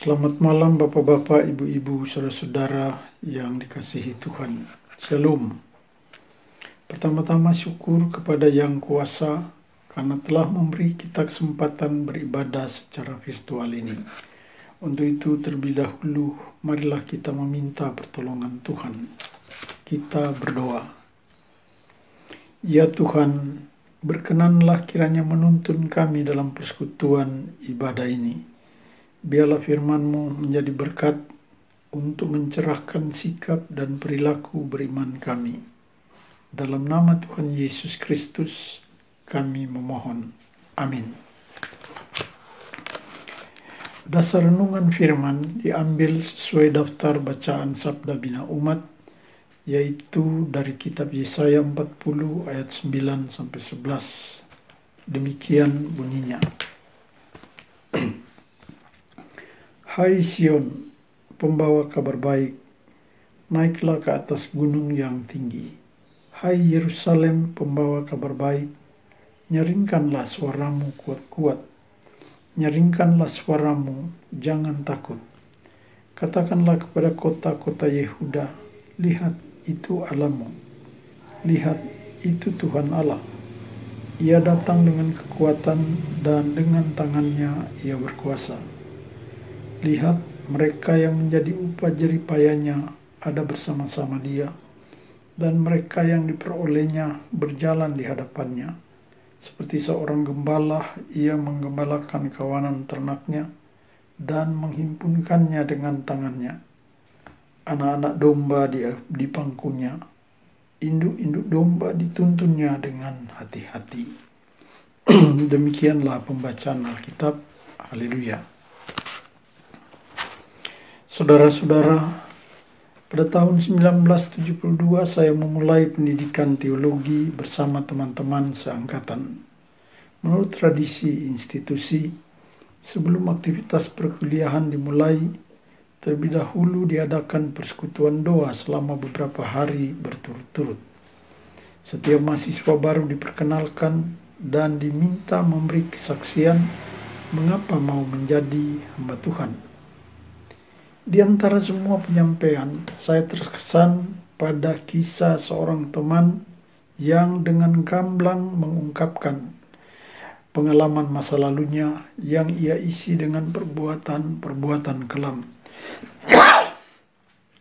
Selamat malam Bapak-bapak, Ibu-ibu, saudara-saudara yang dikasihi Tuhan. Shalom. Pertama-tama syukur kepada Yang Kuasa karena telah memberi kita kesempatan beribadah secara virtual ini. Untuk itu terlebih dahulu marilah kita meminta pertolongan Tuhan. Kita berdoa. Ya Tuhan, berkenanlah kiranya menuntun kami dalam persekutuan ibadah ini. Biarlah firman-Mu menjadi berkat untuk mencerahkan sikap dan perilaku beriman kami. Dalam nama Tuhan Yesus Kristus kami memohon. Amin. Dasar renungan firman diambil sesuai daftar bacaan Sabda Bina Umat, yaitu dari kitab Yesaya 40 ayat 9-11. Demikian bunyinya. Hai Sion, pembawa kabar baik, naiklah ke atas gunung yang tinggi. Hai Yerusalem, pembawa kabar baik, nyaringkanlah suaramu kuat-kuat. Nyaringkanlah suaramu, jangan takut. Katakanlah kepada kota-kota Yehuda, lihat itu Allahmu. Lihat itu Tuhan Allah. Ia datang dengan kekuatan dan dengan tangannya ia berkuasa. Lihat, mereka yang menjadi upah jeripayanya ada bersama-sama dia, dan mereka yang diperolehnya berjalan di hadapannya. Seperti seorang gembala, ia menggembalakan kawanan ternaknya dan menghimpunkannya dengan tangannya. Anak-anak domba di pangkunya, induk-induk domba dituntunnya dengan hati-hati. Demikianlah pembacaan Alkitab. Haleluya. Saudara-saudara, pada tahun 1972 saya memulai pendidikan teologi bersama teman-teman seangkatan. Menurut tradisi institusi, sebelum aktivitas perkuliahan dimulai, terlebih dahulu diadakan persekutuan doa selama beberapa hari berturut-turut. Setiap mahasiswa baru diperkenalkan dan diminta memberi kesaksian mengapa mau menjadi hamba Tuhan. Di antara semua penyampaian, saya terkesan pada kisah seorang teman yang dengan gamblang mengungkapkan pengalaman masa lalunya yang ia isi dengan perbuatan-perbuatan kelam.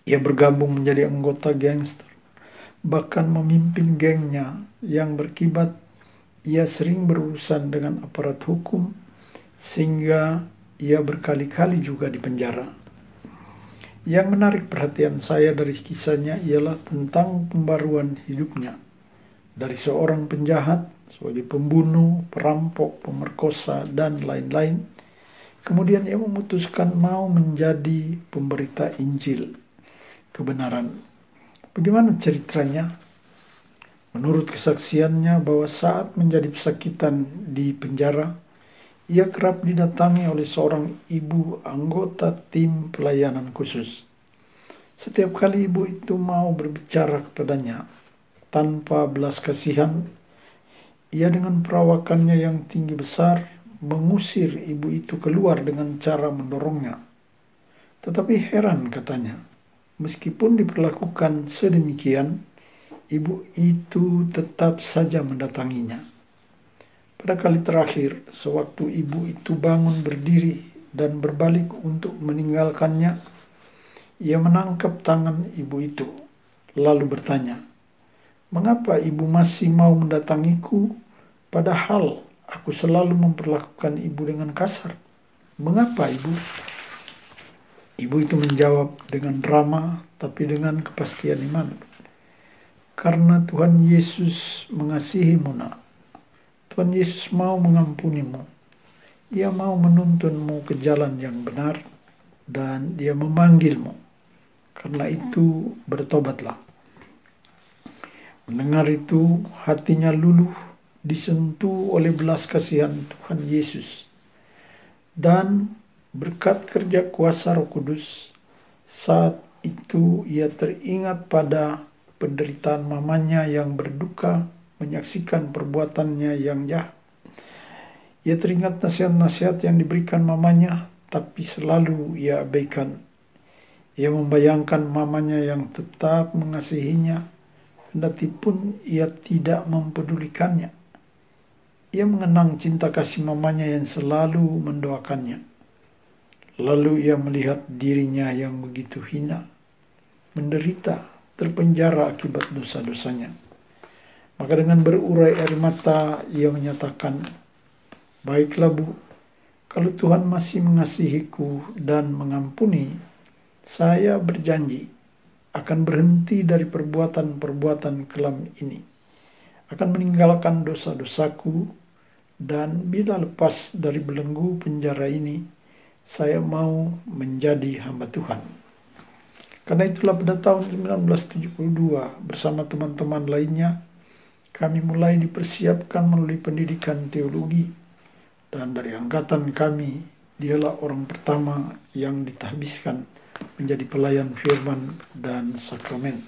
Ia bergabung menjadi anggota gangster, bahkan memimpin gengnya yang berkibat. Ia sering berurusan dengan aparat hukum, sehingga ia berkali-kali juga dipenjara. Yang menarik perhatian saya dari kisahnya ialah tentang pembaruan hidupnya. Dari seorang penjahat, sebagai pembunuh, perampok, pemerkosa, dan lain-lain, kemudian ia memutuskan mau menjadi pemberita Injil, kebenaran. Bagaimana ceritanya? Menurut kesaksiannya bahwa saat menjadi pesakitan di penjara, ia kerap didatangi oleh seorang ibu anggota tim pelayanan khusus. Setiap kali ibu itu mau berbicara kepadanya, tanpa belas kasihan, ia dengan perawakannya yang tinggi besar mengusir ibu itu keluar dengan cara mendorongnya. Tetapi heran katanya, meskipun diperlakukan sedemikian, ibu itu tetap saja mendatanginya. Pada kali terakhir, sewaktu ibu itu bangun berdiri dan berbalik untuk meninggalkannya, ia menangkap tangan ibu itu, lalu bertanya, "Mengapa ibu masih mau mendatangiku, padahal aku selalu memperlakukan ibu dengan kasar? Mengapa, ibu?" Ibu itu menjawab dengan ramah, tapi dengan kepastian iman, "Karena Tuhan Yesus mengasihimu, nak. Tuhan Yesus mau mengampunimu. Ia mau menuntunmu ke jalan yang benar dan dia memanggilmu. Karena itu bertobatlah." Mendengar itu, hatinya luluh disentuh oleh belas kasihan Tuhan Yesus. Dan berkat kerja kuasa Roh Kudus, saat itu ia teringat pada penderitaan mamanya yang berduka menyaksikan perbuatannya yang jahat. Ia teringat nasihat-nasihat yang diberikan mamanya tapi selalu ia abaikan. Ia membayangkan mamanya yang tetap mengasihinya, kendati pun ia tidak mempedulikannya. Ia mengenang cinta kasih mamanya yang selalu mendoakannya. Lalu ia melihat dirinya yang begitu hina, menderita, terpenjara akibat dosa-dosanya. Maka dengan berurai air mata, ia menyatakan, "Baiklah Bu, kalau Tuhan masih mengasihiku dan mengampuni, saya berjanji akan berhenti dari perbuatan-perbuatan kelam ini, akan meninggalkan dosa-dosaku, dan bila lepas dari belenggu penjara ini, saya mau menjadi hamba Tuhan." Karena itulah pada tahun 1972 bersama teman-teman lainnya, kami mulai dipersiapkan melalui pendidikan teologi, dan dari angkatan kami, dialah orang pertama yang ditahbiskan menjadi pelayan firman dan sakramen.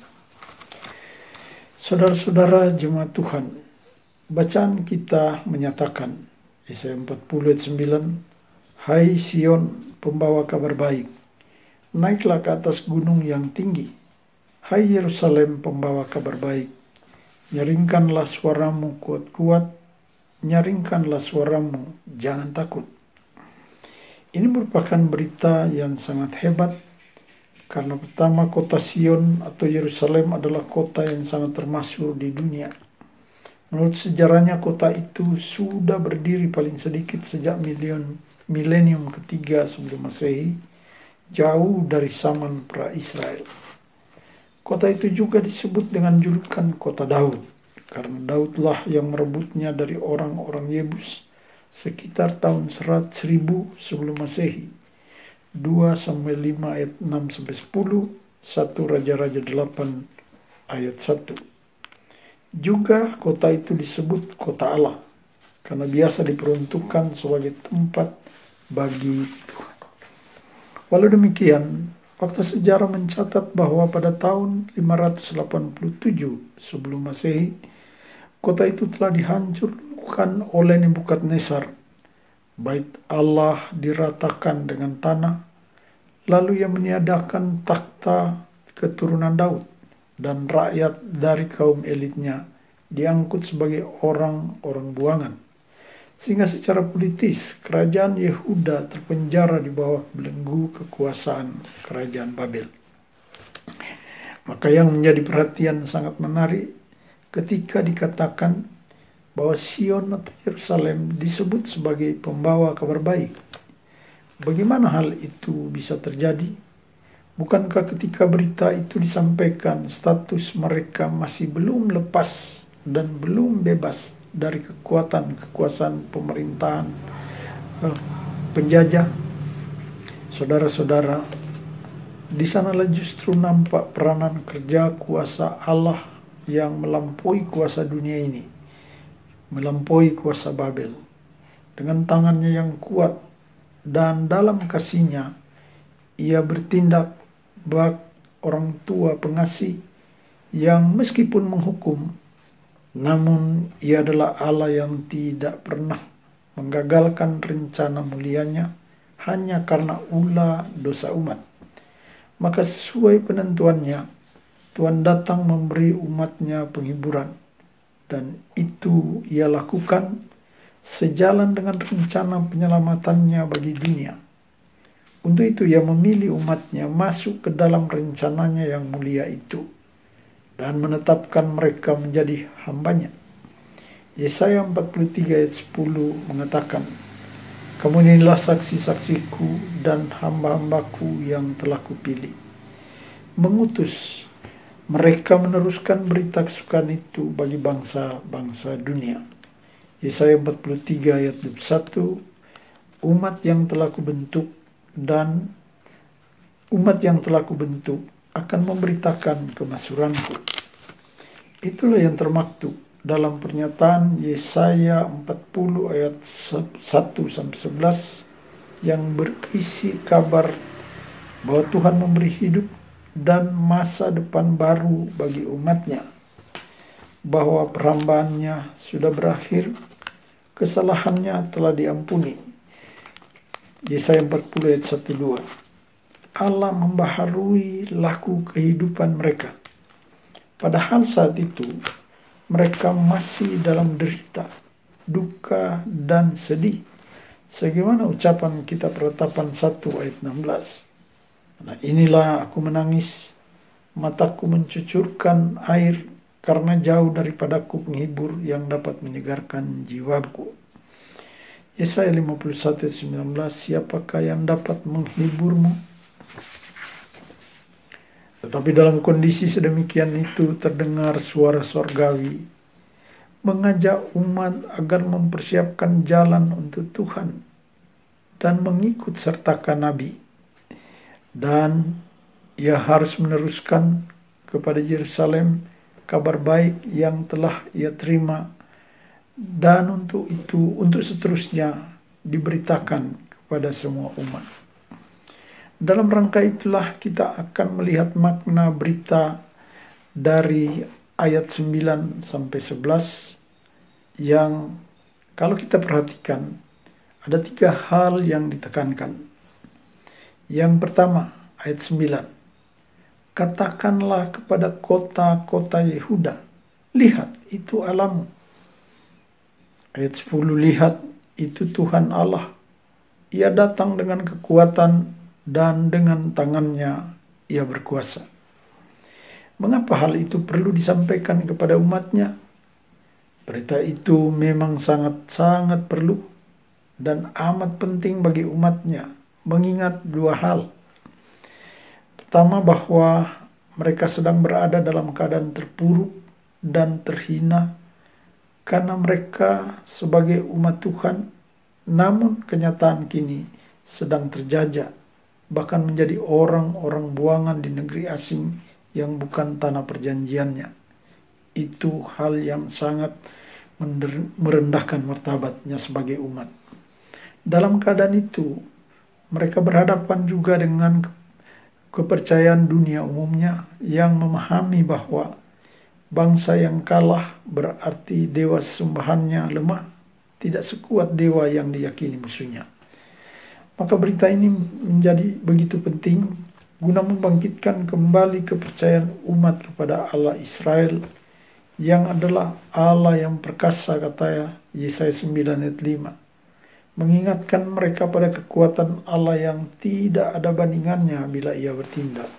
Saudara-saudara jemaat Tuhan, bacaan kita menyatakan, Yesaya 40 ayat 9, "Hai Sion, pembawa kabar baik, naiklah ke atas gunung yang tinggi. Hai Yerusalem, pembawa kabar baik, nyaringkanlah suaramu kuat-kuat, nyaringkanlah suaramu, jangan takut." Ini merupakan berita yang sangat hebat, karena pertama kota Sion atau Yerusalem adalah kota yang sangat termasyhur di dunia. Menurut sejarahnya, kota itu sudah berdiri paling sedikit sejak milenium ketiga sebelum Masehi, jauh dari zaman pra-Israel. Kota itu juga disebut dengan julukan kota Daud, karena Daudlah yang merebutnya dari orang-orang Yebus sekitar tahun 1000 sebelum Masehi. 2 Samuel 5 ayat 6-10, 1 Raja-Raja 8 ayat 1. Juga kota itu disebut kota Allah, karena biasa diperuntukkan sebagai tempat bagi Tuhan. Walau demikian, fakta sejarah mencatat bahwa pada tahun 587 sebelum Masehi, kota itu telah dihancurkan oleh Nebukadnezar. Bait Allah diratakan dengan tanah, lalu ia meniadakan takhta keturunan Daud, dan rakyat dari kaum elitnya diangkut sebagai orang-orang buangan. Sehingga secara politis, kerajaan Yehuda terpenjara di bawah belenggu kekuasaan kerajaan Babel. Maka yang menjadi perhatian sangat menarik ketika dikatakan bahwa Sion atau Yerusalem disebut sebagai pembawa kabar baik. Bagaimana hal itu bisa terjadi? Bukankah ketika berita itu disampaikan, status mereka masih belum lepas dan belum bebas dari kekuasaan pemerintahan penjajah? Saudara-saudara, di sanalah justru nampak peranan kerja kuasa Allah yang melampaui kuasa dunia ini, melampaui kuasa Babel. Dengan tangannya yang kuat dan dalam kasihnya, ia bertindak bak orang tua pengasih yang meskipun menghukum, namun ia adalah Allah yang tidak pernah menggagalkan rencana mulianya hanya karena ulah dosa umat. Maka sesuai penentuannya, Tuhan datang memberi umatnya penghiburan, dan itu ia lakukan sejalan dengan rencana penyelamatannya bagi dunia. Untuk itu ia memilih umatnya masuk ke dalam rencananya yang mulia itu, dan menetapkan mereka menjadi hambanya. Yesaya 43 ayat 10 mengatakan, "Kamu inilah saksi-saksiku dan hamba-hambaku yang telah kupilih, mengutus mereka meneruskan berita kesukaan itu bagi bangsa-bangsa dunia." Yesaya 43 ayat 21, umat yang telah kubentuk akan memberitakan kemasyhuranku. Itulah yang termaktub dalam pernyataan Yesaya 40 ayat 1-11 yang berisi kabar bahwa Tuhan memberi hidup dan masa depan baru bagi umatnya, bahwa perhambaannya sudah berakhir, kesalahannya telah diampuni, Yesaya 40 ayat 1-2. Allah membaharui laku kehidupan mereka. Padahal saat itu mereka masih dalam derita, duka, dan sedih. Sebagaimana ucapan kitab Ratapan 1 ayat 16. Nah, inilah aku menangis, mataku mencucurkan air, karena jauh daripadaku penghibur yang dapat menyegarkan jiwaku. Yesaya 51 ayat 19, siapakah yang dapat menghiburmu? Tetapi dalam kondisi sedemikian itu terdengar suara sorgawi mengajak umat agar mempersiapkan jalan untuk Tuhan dan mengikut sertakan Nabi. Dan ia harus meneruskan kepada Yerusalem kabar baik yang telah ia terima, dan untuk seterusnya diberitakan kepada semua umat. Dalam rangka itulah kita akan melihat makna berita dari ayat 9 sampai 11 yang kalau kita perhatikan ada 3 hal yang ditekankan. Yang pertama, ayat 9. Katakanlah kepada kota-kota Yehuda, lihat itu Allahmu. Ayat 10, lihat itu Tuhan Allah. Ia datang dengan kekuatan dan dengan tangannya ia berkuasa. Mengapa hal itu perlu disampaikan kepada umatnya? Berita itu memang sangat-sangat perlu dan amat penting bagi umatnya, mengingat 2 hal. Pertama, bahwa mereka sedang berada dalam keadaan terpuruk dan terhina karena mereka sebagai umat Tuhan, namun kenyataan kini sedang terjajah, bahkan menjadi orang-orang buangan di negeri asing yang bukan tanah perjanjiannya. Itu hal yang sangat merendahkan martabatnya sebagai umat. Dalam keadaan itu, mereka berhadapan juga dengan kepercayaan dunia umumnya yang memahami bahwa bangsa yang kalah berarti dewa sembahannya lemah, tidak sekuat dewa yang diyakini musuhnya. Maka berita ini menjadi begitu penting guna membangkitkan kembali kepercayaan umat kepada Allah Israel yang adalah Allah yang perkasa, kata Yesaya 9 ayat 5. Mengingatkan mereka pada kekuatan Allah yang tidak ada bandingannya bila ia bertindak.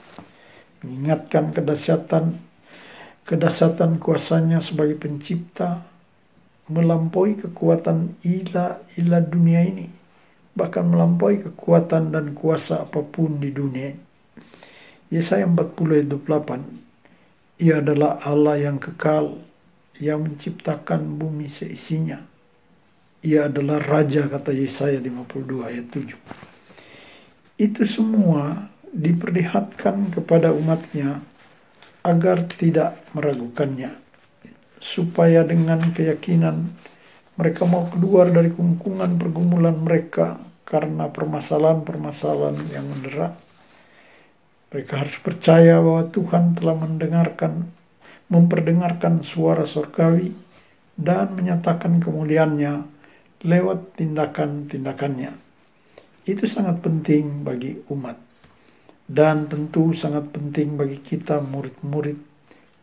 Mengingatkan kedahsyatan kuasanya sebagai pencipta, melampaui kekuatan ilah dunia ini, bahkan melampaui kekuatan dan kuasa apapun di dunia. Yesaya 40 ayat 28. Ia adalah Allah yang kekal, yang menciptakan bumi seisinya. Ia adalah Raja, kata Yesaya 52 ayat 7. Itu semua diperlihatkan kepada umatnya agar tidak meragukannya, supaya dengan keyakinan mereka mau keluar dari kungkungan pergumulan mereka karena permasalahan-permasalahan yang mendera. Mereka harus percaya bahwa Tuhan telah memperdengarkan suara surgawi dan menyatakan kemuliaannya lewat tindakan-tindakannya. Itu sangat penting bagi umat, dan tentu sangat penting bagi kita murid-murid,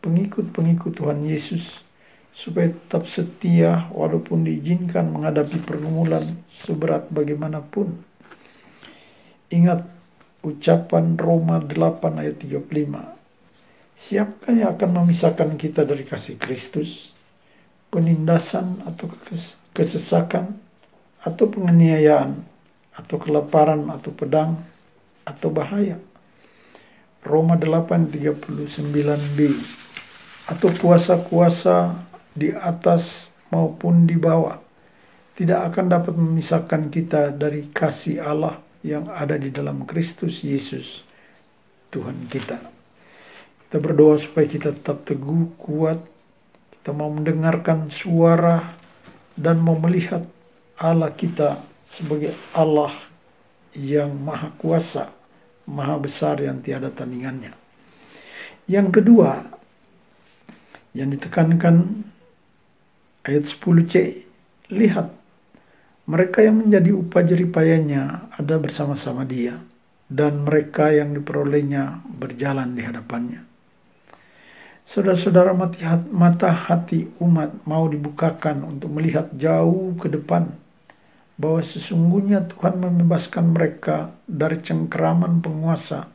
pengikut-pengikut Tuhan Yesus, supaya tetap setia walaupun diizinkan menghadapi pergumulan seberat bagaimanapun. Ingat ucapan Roma 8 ayat 35. Siapakah yang akan memisahkan kita dari kasih Kristus? Penindasan atau kesesakan, atau penganiayaan, atau kelaparan, atau pedang, atau bahaya? Roma 8:39b. Atau kuasa-kuasa di atas maupun di bawah tidak akan dapat memisahkan kita dari kasih Allah yang ada di dalam Kristus Yesus Tuhan kita. Kita berdoa supaya kita tetap teguh, kuat, kita mau mendengarkan suara dan mau melihat Allah kita sebagai Allah yang maha kuasa, maha besar, yang tiada tandingannya. Yang kedua yang ditekankan ayat 10c, lihat Mereka yang menjadi upah jeripayanya ada bersama-sama dia, dan mereka yang diperolehnya berjalan di hadapannya. Saudara-saudara, mata hati umat mau dibukakan untuk melihat jauh ke depan, bahwa sesungguhnya Tuhan membebaskan mereka dari cengkeraman penguasa,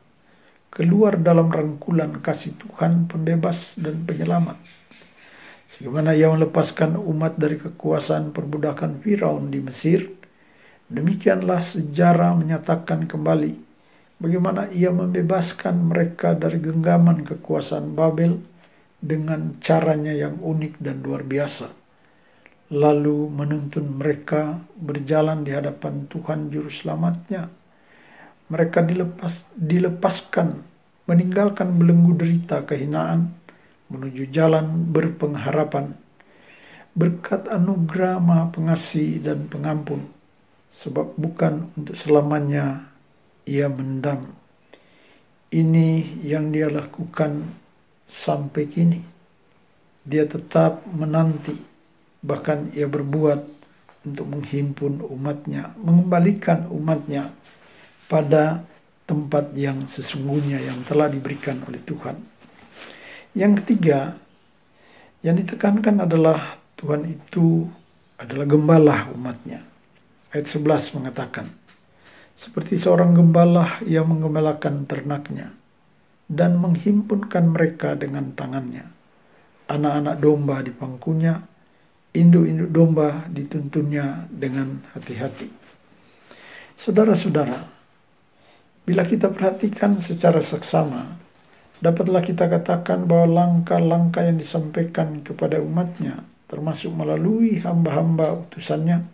keluar dalam rangkulan kasih Tuhan pembebas dan penyelamat. Sebagaimana ia melepaskan umat dari kekuasaan perbudakan Firaun di Mesir, demikianlah sejarah menyatakan kembali bagaimana ia membebaskan mereka dari genggaman kekuasaan Babel dengan caranya yang unik dan luar biasa, lalu menuntun mereka berjalan di hadapan Tuhan Juru Selamatnya. Mereka dilepaskan, meninggalkan belenggu derita kehinaan, menuju jalan berpengharapan, berkat anugerah Maha Pengasih dan Pengampun, sebab bukan untuk selamanya ia mendam. Ini yang dia lakukan sampai kini. Dia tetap menanti, bahkan ia berbuat untuk menghimpun umatnya, mengembalikan umatnya pada tempat yang sesungguhnya yang telah diberikan oleh Tuhan. Yang ketiga, yang ditekankan adalah Tuhan itu adalah gembala umatnya. Ayat 11 mengatakan, seperti seorang gembala yang menggembalakan ternaknya dan menghimpunkan mereka dengan tangannya. Anak-anak domba di pangkunya, induk-induk domba dituntunnya dengan hati-hati. Saudara-saudara, bila kita perhatikan secara seksama, dapatlah kita katakan bahwa langkah-langkah yang disampaikan kepada umatnya, termasuk melalui hamba-hamba utusannya,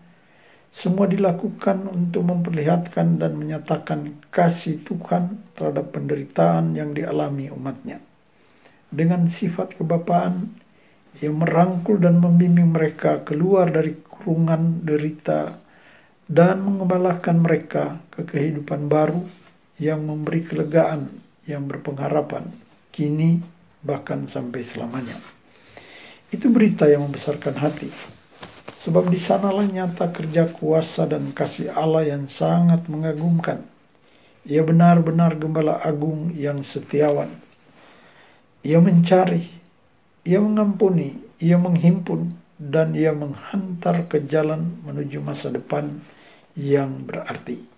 semua dilakukan untuk memperlihatkan dan menyatakan kasih Tuhan terhadap penderitaan yang dialami umatnya. Dengan sifat kebapaan, ia merangkul dan membimbing mereka keluar dari kurungan derita dan mengembalakan mereka ke kehidupan baru yang memberi kelegaan, yang berpengharapan, kini bahkan sampai selamanya. Itu berita yang membesarkan hati, sebab di sanalah nyata kerja kuasa dan kasih Allah yang sangat mengagumkan. Ia benar-benar gembala agung yang setiawan. Ia mencari, ia mengampuni, ia menghimpun, dan ia menghantar ke jalan menuju masa depan yang berarti.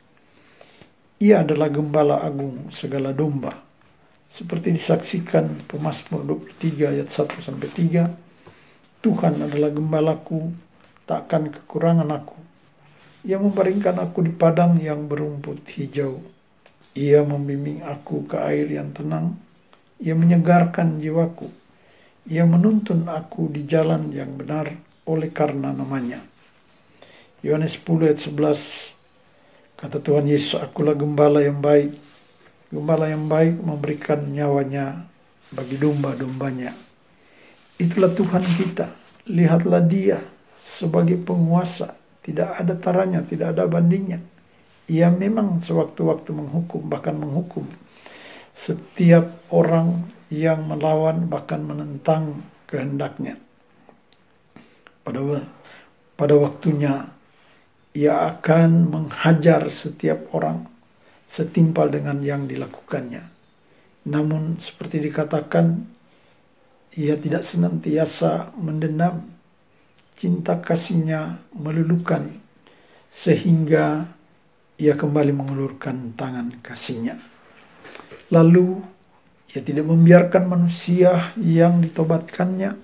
Ia adalah gembala agung segala domba. Seperti disaksikan Pemazmur 23 ayat 1-3, Tuhan adalah gembalaku, takkan kekurangan aku. Ia membaringkan aku di padang yang berumput hijau. Ia membimbing aku ke air yang tenang. Ia menyegarkan jiwaku. Ia menuntun aku di jalan yang benar oleh karena namanya. Yohanes 10 ayat 11, kata Tuhan Yesus, akulah gembala yang baik. Gembala yang baik memberikan nyawanya bagi domba-dombanya. Itulah Tuhan kita. Lihatlah dia sebagai penguasa. Tidak ada taranya, tidak ada bandingnya. Ia memang sewaktu-waktu menghukum, bahkan menghukum setiap orang yang melawan, bahkan menentang kehendaknya. Pada waktunya, ia akan menghajar setiap orang setimpal dengan yang dilakukannya. Namun seperti dikatakan, ia tidak senantiasa mendendam. Cinta kasihnya meluluhkan sehingga ia kembali mengulurkan tangan kasihnya. Lalu ia tidak membiarkan manusia yang ditobatkannya,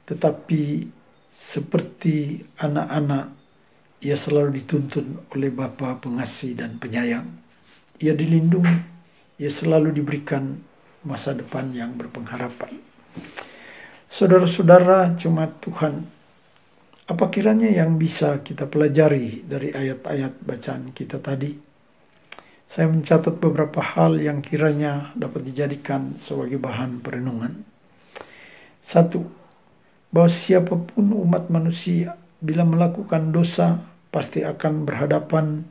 tetapi seperti anak-anak, ia selalu dituntun oleh Bapa pengasih dan penyayang. Ia dilindungi, ia selalu diberikan masa depan yang berpengharapan. Saudara-saudara jemaat Tuhan, apa kiranya yang bisa kita pelajari dari ayat-ayat bacaan kita tadi? Saya mencatat beberapa hal yang kiranya dapat dijadikan sebagai bahan perenungan. 1. Bahwa siapapun umat manusia bila melakukan dosa pasti akan berhadapan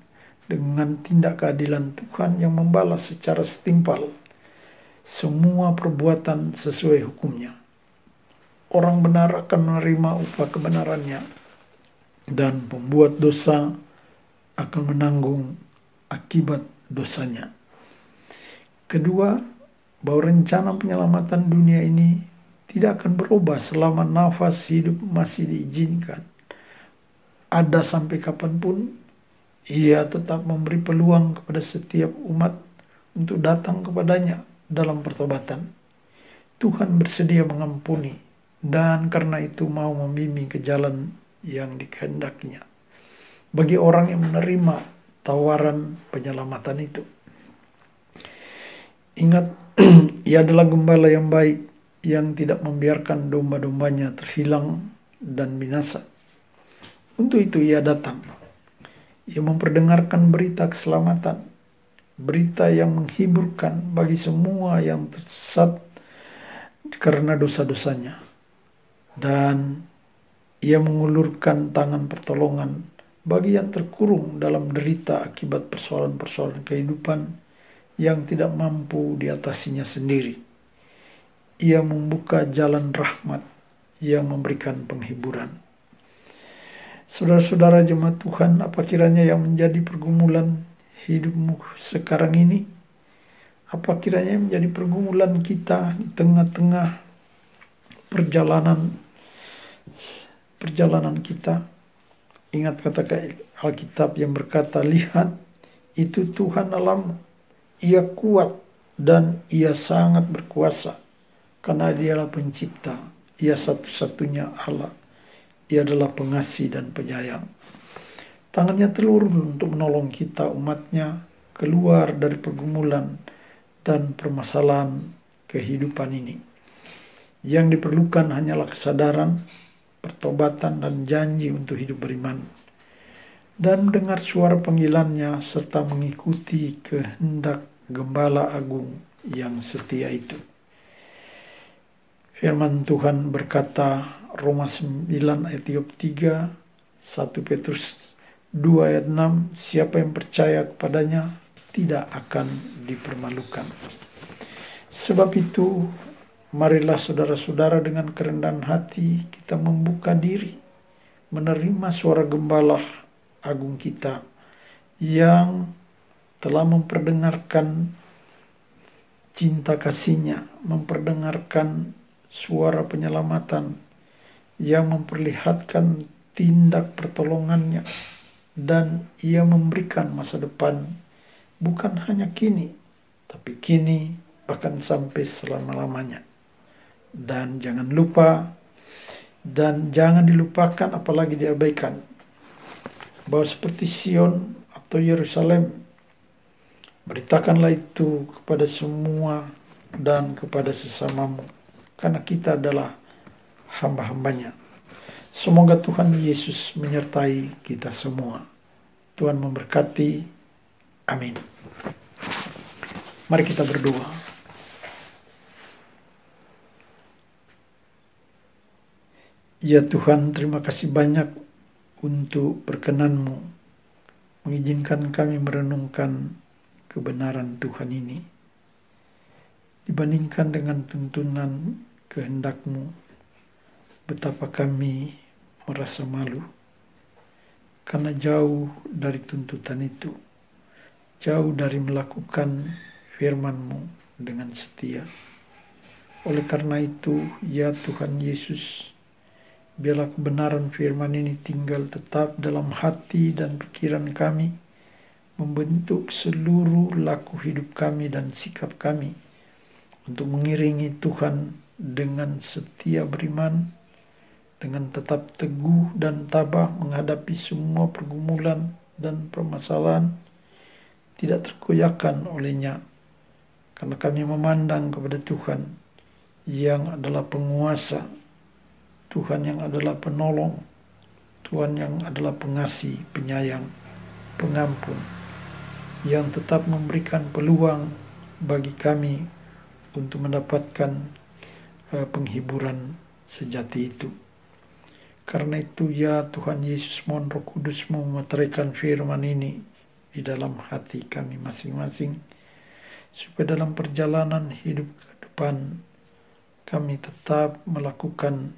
dengan tindak keadilan Tuhan yang membalas secara setimpal semua perbuatan sesuai hukumnya. Orang benar akan menerima upah kebenarannya, dan pembuat dosa akan menanggung akibat dosanya. Kedua, bahwa rencana penyelamatan dunia ini tidak akan berubah selama nafas hidup masih diizinkan. Ada sampai kapanpun, Ia tetap memberi peluang kepada setiap umat untuk datang kepadanya dalam pertobatan. Tuhan bersedia mengampuni dan karena itu mau membimbing ke jalan yang dikehendakinya bagi orang yang menerima tawaran penyelamatan itu. Ingat, Ia adalah gembala yang baik yang tidak membiarkan domba-dombanya terhilang dan binasa. Untuk itu Ia datang. Ia memperdengarkan berita keselamatan, berita yang menghiburkan bagi semua yang tersesat karena dosa-dosanya. Dan Ia mengulurkan tangan pertolongan bagi yang terkurung dalam derita akibat persoalan-persoalan kehidupan yang tidak mampu diatasinya sendiri. Ia membuka jalan rahmat yang memberikan penghiburan. Saudara-saudara jemaat Tuhan, apa kiranya yang menjadi pergumulan hidupmu sekarang ini? Apa kiranya yang menjadi pergumulan kita di tengah-tengah perjalanan kita? Ingat kata Alkitab yang berkata, lihat, itu Tuhan Allahmu. Ia kuat dan Ia sangat berkuasa, karena Dialah pencipta. Ia satu-satunya Allah. Ia adalah pengasih dan penyayang. Tangannya terulur untuk menolong kita umatnya keluar dari pergumulan dan permasalahan kehidupan ini. Yang diperlukan hanyalah kesadaran, pertobatan, dan janji untuk hidup beriman. Dan mendengar suara panggilannya serta mengikuti kehendak Gembala Agung yang setia itu. Firman Tuhan berkata, Roma 9 ayat 33, 1 Petrus 2 ayat 6, siapa yang percaya kepadanya tidak akan dipermalukan. Sebab itu, marilah saudara-saudara dengan kerendahan hati kita membuka diri, menerima suara Gembala Agung kita yang telah memperdengarkan cinta kasih-Nya, memperdengarkan suara penyelamatan yang memperlihatkan tindak pertolongan-Nya, dan Ia memberikan masa depan bukan hanya kini, tapi kini bahkan sampai selama-lamanya. Dan jangan lupa dan jangan dilupakan apalagi diabaikan bahwa seperti Sion atau Yerusalem, beritakanlah itu kepada semua dan kepada sesamamu, karena kita adalah hamba-hambanya. Semoga Tuhan Yesus menyertai kita semua. Tuhan memberkati. Amin. Mari kita berdoa. Ya Tuhan, terima kasih banyak untuk berkenan-Mu mengizinkan kami merenungkan kebenaran Tuhan ini. Dibandingkan dengan tuntunan kehendak-Mu, betapa kami merasa malu karena jauh dari tuntutan itu, jauh dari melakukan firman-Mu dengan setia. Oleh karena itu, ya Tuhan Yesus, biarlah kebenaran firman ini tinggal tetap dalam hati dan pikiran kami, membentuk seluruh laku hidup kami dan sikap kami untuk mengiringi Tuhan dengan setia beriman, dengan tetap teguh dan tabah menghadapi semua pergumulan dan permasalahan, tidak tergoyahkan olehnya, karena kami memandang kepada Tuhan yang adalah penguasa, Tuhan yang adalah penolong, Tuhan yang adalah pengasih, penyayang, pengampun, yang tetap memberikan peluang bagi kami untuk mendapatkan penghiburan sejati itu. Karena itu ya Tuhan Yesus, mohon Roh Kudus-Mu memeteraikan firman ini di dalam hati kami masing-masing, supaya dalam perjalanan hidup ke depan kami tetap melakukan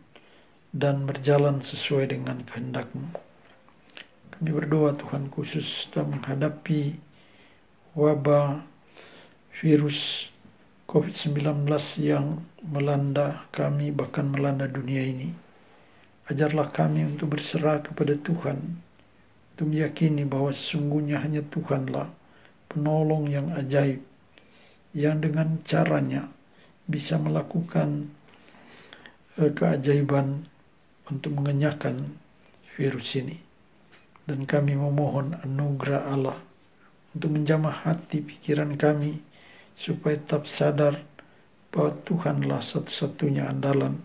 dan berjalan sesuai dengan kehendak-Mu. Kami berdoa Tuhan khusus dalam menghadapi wabah virus COVID-19 yang melanda kami, bahkan melanda dunia ini. Ajarlah kami untuk berserah kepada Tuhan, untuk meyakini bahwa sesungguhnya hanya Tuhanlah penolong yang ajaib, yang dengan caranya bisa melakukan keajaiban untuk mengenyahkan virus ini. Dan kami memohon anugerah Allah untuk menjamah hati pikiran kami, supaya tetap sadar bahwa Tuhanlah satu-satunya andalan.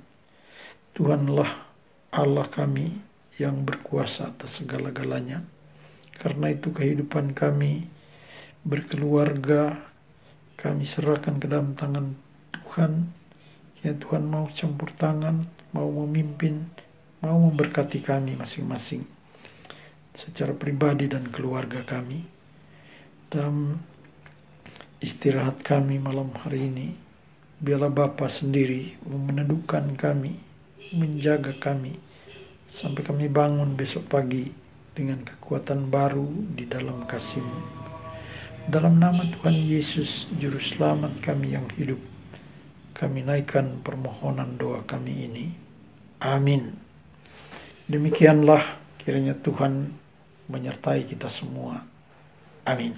Tuhanlah Allah kami yang berkuasa atas segala-galanya. Karena itu kehidupan kami berkeluarga kami serahkan ke dalam tangan Tuhan. Ya Tuhan mau campur tangan, mau memimpin, mau memberkati kami masing-masing secara pribadi dan keluarga kami. Dalam istirahat kami malam hari ini, biarlah Bapa sendiri meneduhkan kami, menjaga kami, sampai kami bangun besok pagi dengan kekuatan baru di dalam kasih-Mu. Dalam nama Tuhan Yesus, Juru Selamat kami yang hidup, kami naikkan permohonan doa kami ini. Amin. Demikianlah kiranya Tuhan menyertai kita semua. Amin.